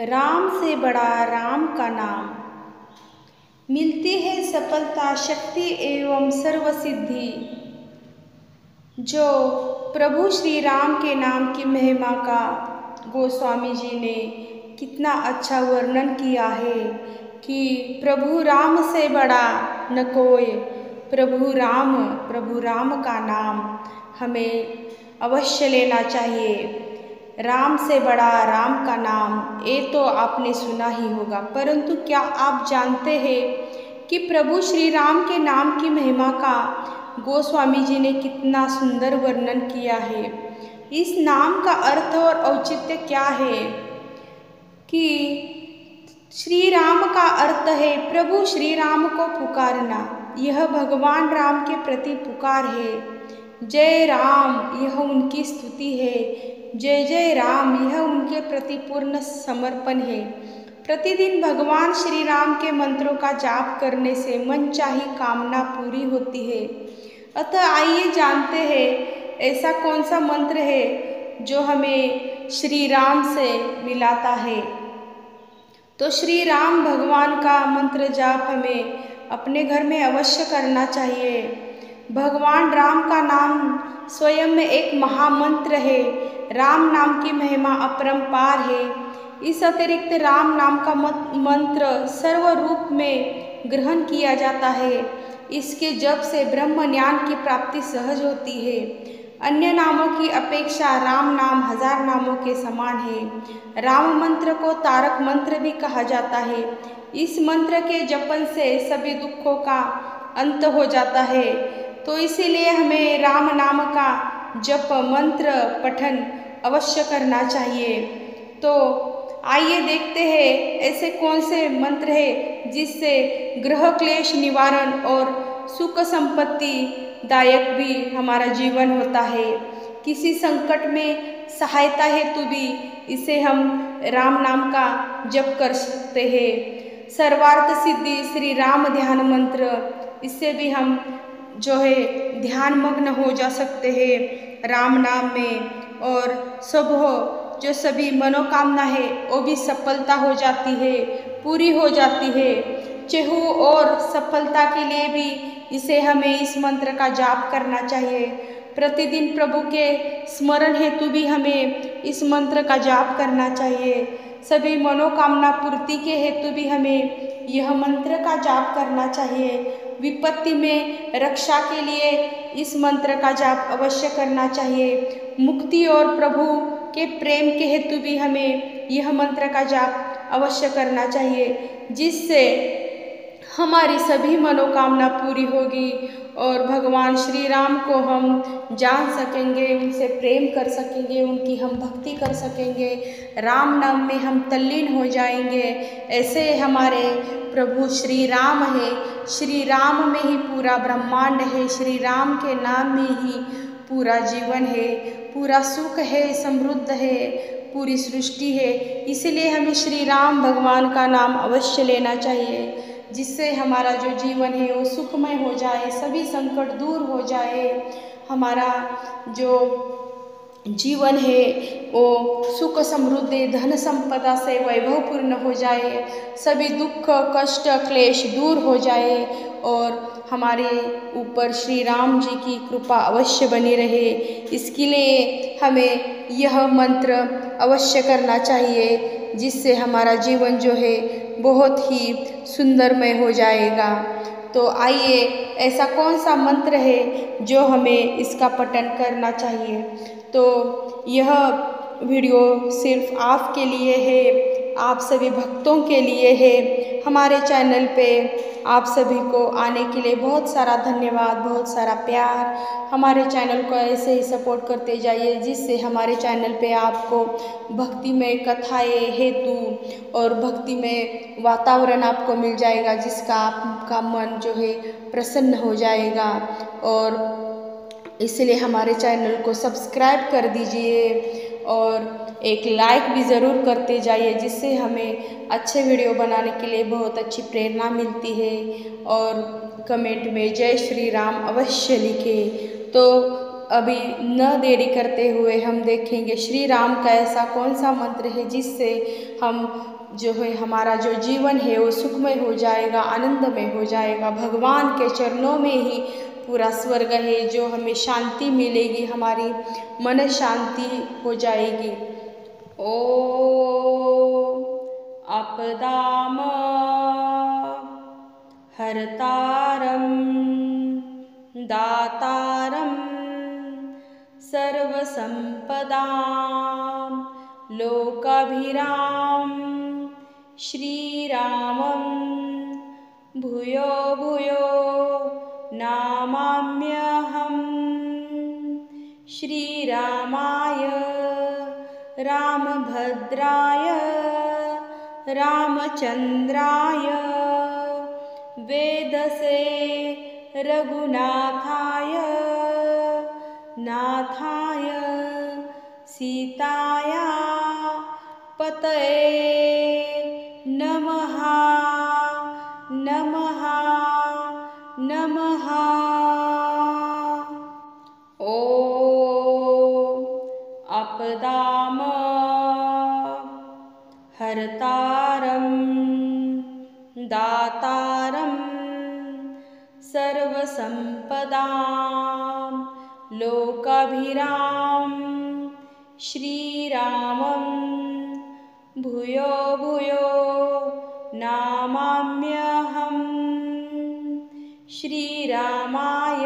राम से बड़ा राम का नाम। मिलती है सफलता, शक्ति एवं सर्वसिद्धि। जो प्रभु श्री राम के नाम की महिमा का गोस्वामी जी ने कितना अच्छा वर्णन किया है कि प्रभु राम से बड़ा न कोई। प्रभु राम का नाम हमें अवश्य लेना चाहिए। राम से बड़ा राम का नाम, ये तो आपने सुना ही होगा, परंतु क्या आप जानते हैं कि प्रभु श्री राम के नाम की महिमा का गोस्वामी जी ने कितना सुंदर वर्णन किया है। इस नाम का अर्थ और औचित्य क्या है कि श्री राम का अर्थ है प्रभु श्री राम को पुकारना। यह भगवान राम के प्रति पुकार है। जय राम, यह उनकी स्तुति है। जय जय राम, यह उनके प्रति पूर्ण समर्पण है। प्रतिदिन भगवान श्री राम के मंत्रों का जाप करने से मनचाही कामना पूरी होती है। अतः आइए जानते हैं ऐसा कौन सा मंत्र है जो हमें श्री राम से मिलाता है। तो श्री राम भगवान का मंत्र जाप हमें अपने घर में अवश्य करना चाहिए। भगवान राम का नाम स्वयं में एक महामंत्र है। राम नाम की महिमा अपरंपार है। इस अतिरिक्त राम नाम का मंत्र सर्व रूप में ग्रहण किया जाता है। इसके जप से ब्रह्म ज्ञान की प्राप्ति सहज होती है। अन्य नामों की अपेक्षा राम नाम 1000 नामों के समान है। राम मंत्र को तारक मंत्र भी कहा जाता है। इस मंत्र के जपन से सभी दुखों का अंत हो जाता है। तो इसीलिए हमें राम नाम का जप मंत्र पठन अवश्य करना चाहिए। तो आइए देखते हैं ऐसे कौन से मंत्र है जिससे ग्रह क्लेश निवारण और सुख संपत्ति दायक भी हमारा जीवन होता है। किसी संकट में सहायता हेतु भी इसे हम राम नाम का जप कर सकते हैं। सर्वार्थ सिद्धि श्री राम ध्यान मंत्र, इससे भी हम जो है ध्यान मग्न हो जा सकते हैं राम नाम में, और सब जो सभी मनोकामना है वो भी सफलता हो जाती है, पूरी हो जाती है। चहु और सफलता के लिए भी इसे हमें इस मंत्र का जाप करना चाहिए। प्रतिदिन प्रभु के स्मरण हेतु भी हमें इस मंत्र का जाप करना चाहिए। सभी मनोकामना पूर्ति के हेतु भी हमें यह मंत्र का जाप करना चाहिए। विपत्ति में रक्षा के लिए इस मंत्र का जाप अवश्य करना चाहिए। मुक्ति और प्रभु के प्रेम के हेतु भी हमें यह मंत्र का जाप अवश्य करना चाहिए, जिससे हमारी सभी मनोकामना पूरी होगी और भगवान श्री राम को हम जान सकेंगे, उनसे प्रेम कर सकेंगे, उनकी हम भक्ति कर सकेंगे, राम नाम में हम तल्लीन हो जाएंगे। ऐसे हमारे प्रभु श्री राम है। श्री राम में ही पूरा ब्रह्मांड है। श्री राम के नाम में ही पूरा जीवन है, पूरा सुख है, समृद्ध है, पूरी सृष्टि है। इसलिए हमें श्री राम भगवान का नाम अवश्य लेना चाहिए, जिससे हमारा जो जीवन है वो सुखमय हो जाए, सभी संकट दूर हो जाए, हमारा जो जीवन है वो सुख समृद्धि धन संपदा से वैभवपूर्ण हो जाए, सभी दुख कष्ट क्लेश दूर हो जाए और हमारे ऊपर श्री राम जी की कृपा अवश्य बनी रहे। इसके लिए हमें यह मंत्र अवश्य करना चाहिए, जिससे हमारा जीवन जो है बहुत ही सुंदरमय हो जाएगा। तो आइए ऐसा कौन सा मंत्र है जो हमें इसका पठन करना चाहिए। तो यह वीडियो सिर्फ आपके लिए है, आप सभी भक्तों के लिए है। हमारे चैनल पे आप सभी को आने के लिए बहुत सारा धन्यवाद, बहुत सारा प्यार। हमारे चैनल को ऐसे ही सपोर्ट करते जाइए, जिससे हमारे चैनल पे आपको भक्तिमय कथाएं हेतु और भक्तिमय वातावरण आपको मिल जाएगा, जिसका आपका मन जो है प्रसन्न हो जाएगा। और इसलिए हमारे चैनल को सब्सक्राइब कर दीजिए और एक लाइक भी ज़रूर करते जाइए, जिससे हमें अच्छे वीडियो बनाने के लिए बहुत अच्छी प्रेरणा मिलती है। और कमेंट में जय श्री राम अवश्य लिखें। तो अभी न देरी करते हुए हम देखेंगे श्री राम का ऐसा कौन सा मंत्र है जिससे हम जो है हमारा जो जीवन है वो सुखमय हो जाएगा, आनंदमय हो जाएगा। भगवान के चरणों में ही पूरा स्वर्ग है, जो हमें शांति मिलेगी, हमारी मन शांति हो जाएगी। ओम आपदाम हरतारम दातारम सर्वसंपदां लोकाभिराम श्रीरामं भूयो भूयो नमाम्यहम्। श्रीरामाय रामभद्राय रामचन्द्राय वेदसे रघुनाथाय नाथाय सीताया पतये नमः नमः नमः। ओम आपदाम हरतारम दातारम सर्वसंपदां लोकाभिराम श्रीरामं भूयो भूयो नमाम्यहम्। श्रीरामाय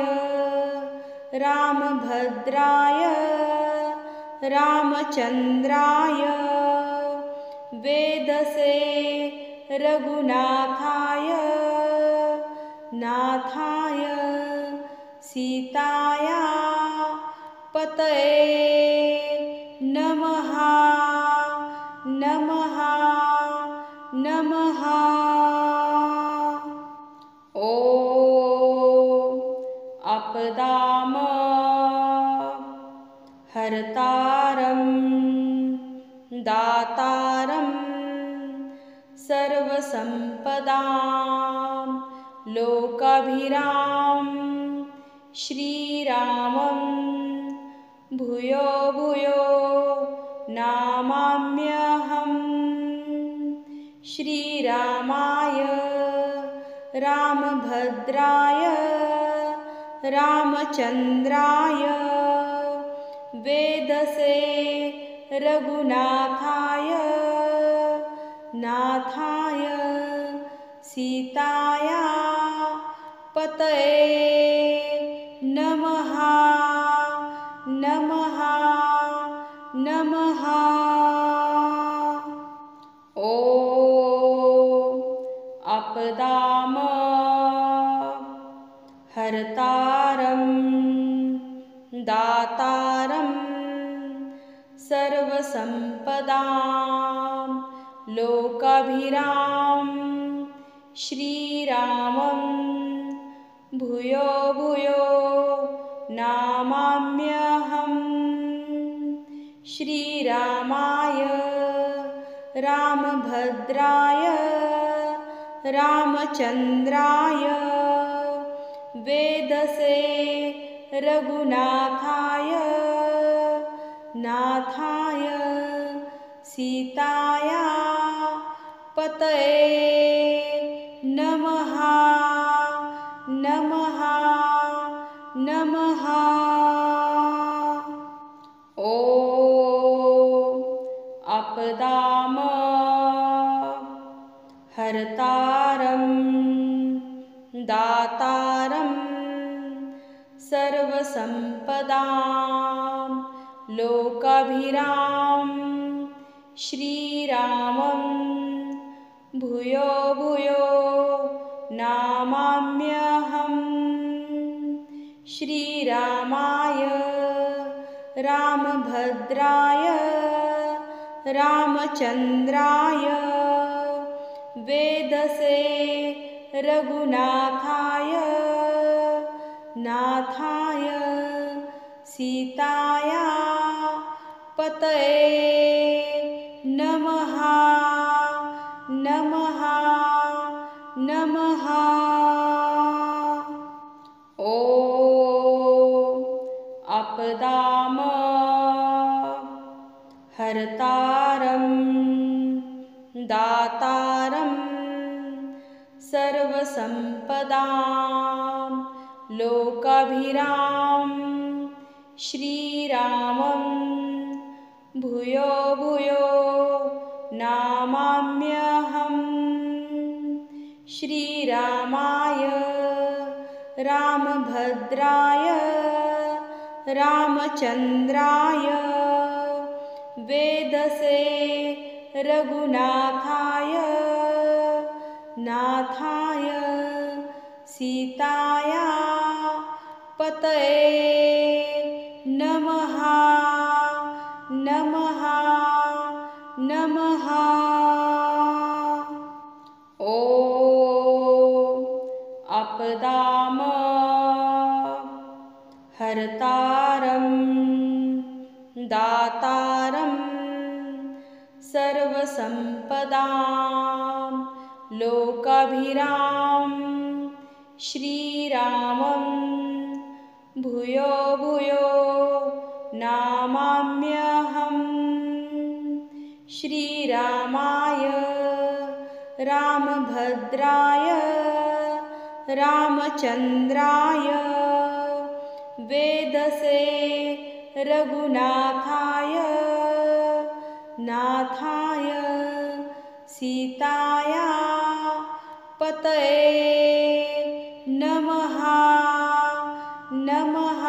रामभद्राय रामचन्द्राय वेदसे रघुनाथाय नाथाय सीताया पतये नमः नमः नमः। ओम आपदाम हरतारम दातारम सर्वसंपदां लोकाभिराम श्रीरामं भूयो भूयो नमाम्यहम्। श्रीरामाय रामभद्राय रामचन्द्राय वेदसे रघुनाथाय नाथाय सीताया पतये नमः नमः नमः। ओम आपदाम हरतारम दातारम सर्वसंपदां लोकाभिराम श्रीरामं भूयो भूयो नमाम्यहम्। श्रीरामाय रामभद्राय रामचन्द्राय वेदसे रघुनाथाय नाथाय सीताया पतये नमः नमः नमः। ओम आपदाम हरतारम दातारम सर्वसंपदां लोकाभिराम श्रीरामं भूयो भूयो नमाम्यहम्। श्रीरामाय रामभद्राय रामचन्द्राय वेदसे रघुनाथाय नाथाय सीताया पतये नमः नमः नमः। ओम हर्तारं दातारं सर्वसम्पदां लोकाभिरामं श्रीरामं भूयो भूयो नमाम्यहम्। श्रीरामाय रामभद्राय रामचन्द्राय वेदसे रघुनाथाय नाथाय सीताया पतये नमः नमः नमः। ॐ आपदाम हर्तारं दातारं सर्वसम्पदां लोकाभिरामं श्रीरामं भूयो भूयो नमाम्यहम्। श्रीरामाय रामभद्राय रामचन्द्राय वेदसे रघुनाथाय नाथाय सीताया पतये नमः नमः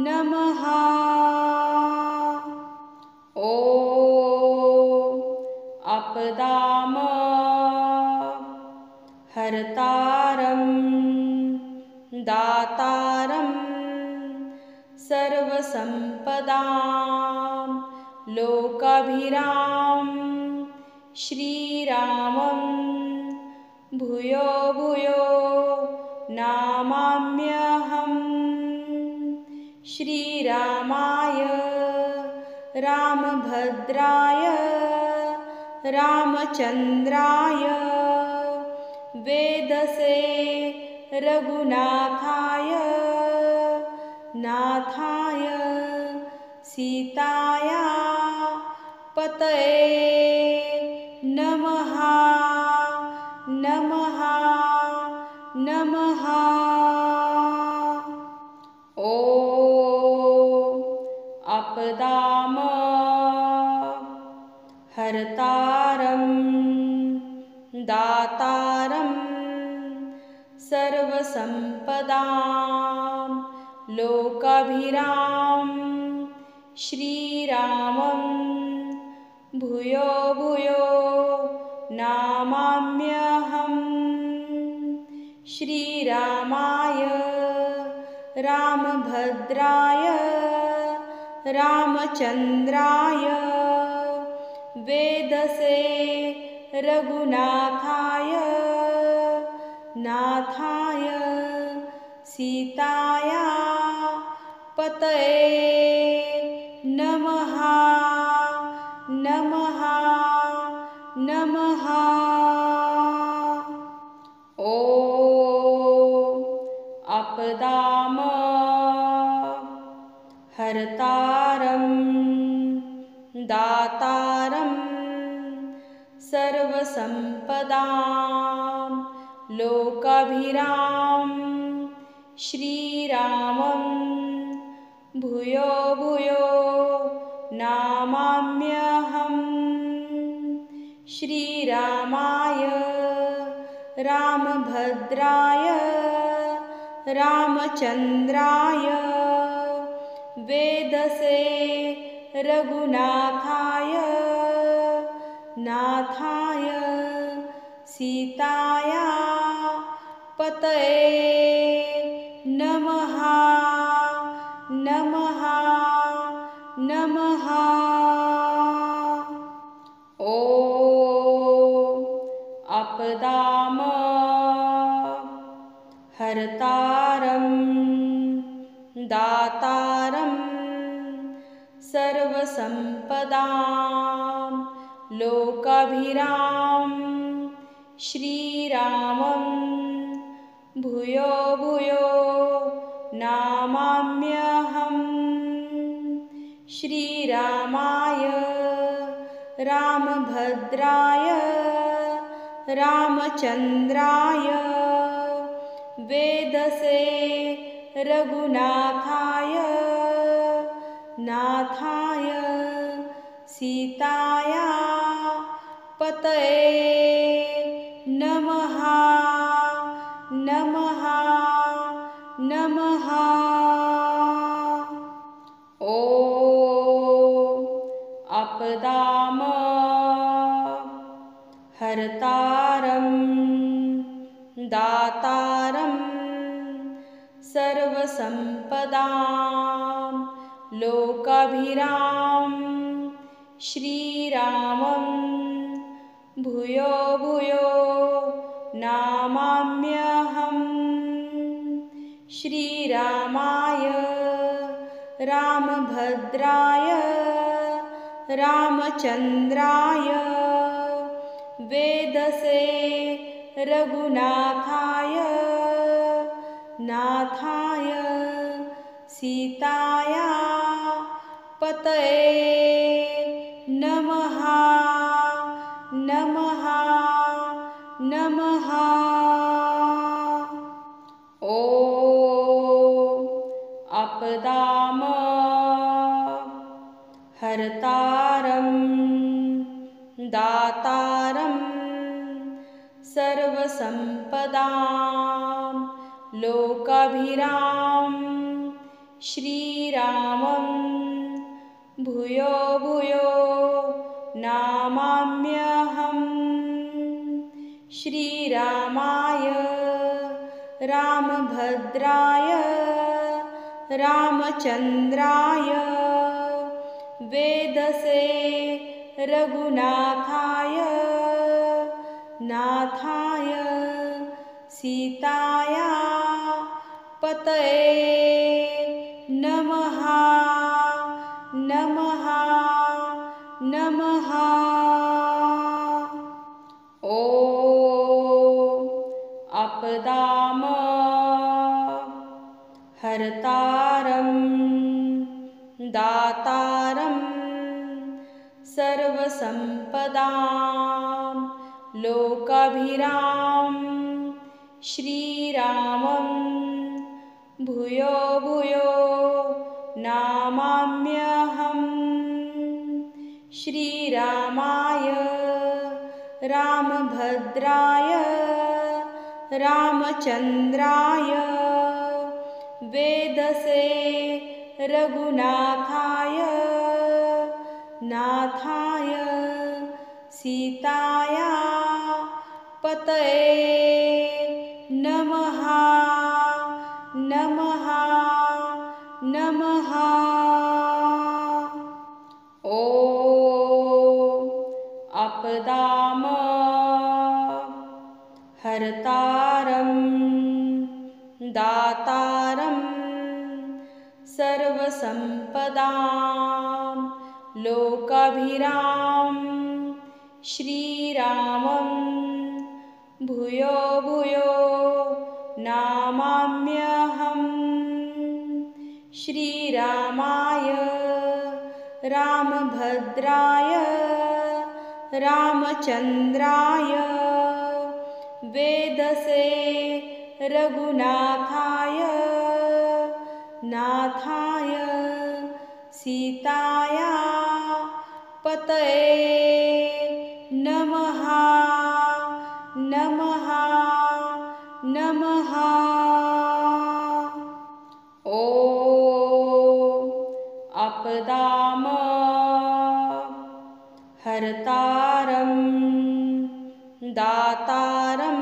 नमः। ॐ आपदाम हर्तारं दातारं सर्वसम्पदां लोकाभिरामं श्रीरामं भूयो भूयो नमाम्यहम्। श्रीरामाय रामभद्राय रामचन्द्राय वेदसे रघुनाथाय नाथाय सीताया पतये नमः नमः नमः। ॐ आपदाम हर्तारं दातारं सर्वसम्पदां लोकाभिरामं श्रीरामं भूयो भूयो नमाम्यहम्। श्रीरामाय रामभद्राय रामचन्द्राय वेदसे रघुनाथाय नाथाय सीताया पतये नमः नमः नमः। ॐ आपदाम हर्तारं दातारं सर्वसम्पदां लोकाभिरामं श्रीरामं भूयो भूयो नमाम्यहम्। श्रीरामाय रामभद्राय रामचन्द्राय वेदसे रघुनाथाय नाथाय सीताया पतये नमः नमः नमः। ॐ आपदाम हर्तारं दातारं सर्वसम्पदां लोकाभिरामं श्रीरामं भूयो भूयो नमाम्यहम्। श्रीरामाय रामभद्राय रामचन्द्राय वेदसे रघुनाथाय नाथाय सीताया पतये नमः नमः नमः। ॐ आपदाम हरतारं दातारं सर्वसम्पदां लोकाभिराम श्रीरामं भूयो भूयो नमाम्यहम्। श्रीरामाय रामभद्राय रामचन्द्राय वेदसे रघुनाथाय नाथाय सीताया पतये नमः नमः नमः। ॐ आपदाम हरतारं दातारं सर्वसम्पदां लोकाभिराम श्रीरामं भूयो भूयो नमाम्यहम्। श्रीरामाय रामभद्राय रामचन्द्राय वेदसे रघुनाथाय नाथाय सीताया पतये नमः नमः नमः। ॐ आपदाम हरतारं दातारं सर्वसम्पदां लोकाभिराम श्रीरामं भूयो भूयो नमाम्यहम्। श्रीरामाय रामभद्राय रामचन्द्राय वेदसे रघुनाथाय नाथाय सीताया पतये नमः नमः नमः। ॐ आपदाम हरतारं दातारं सर्वसम्पदां लोकाभिराम श्रीरामं भूयो भूयो नमाम्यहम्। श्रीरामाय रामभद्राय रामचन्द्राय वेदसे रघुनाथाय नाथाय सीताया पतये नमः नमः नमः। ॐ आपदाम हरतारं दातारं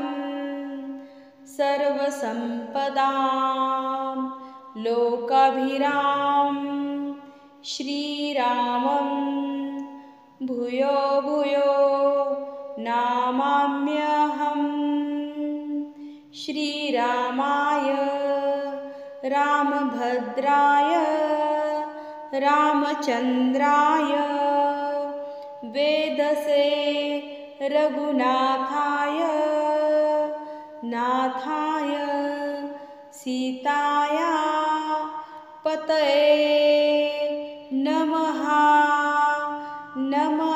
सर्वसम्पदां लोकाभिराम श्रीरामं भूयो भूयो नमाम्यहम्। श्रीरामाय रामभद्राय रामचन्द्राय वेदसे रघुनाथाय नाथाय सीताया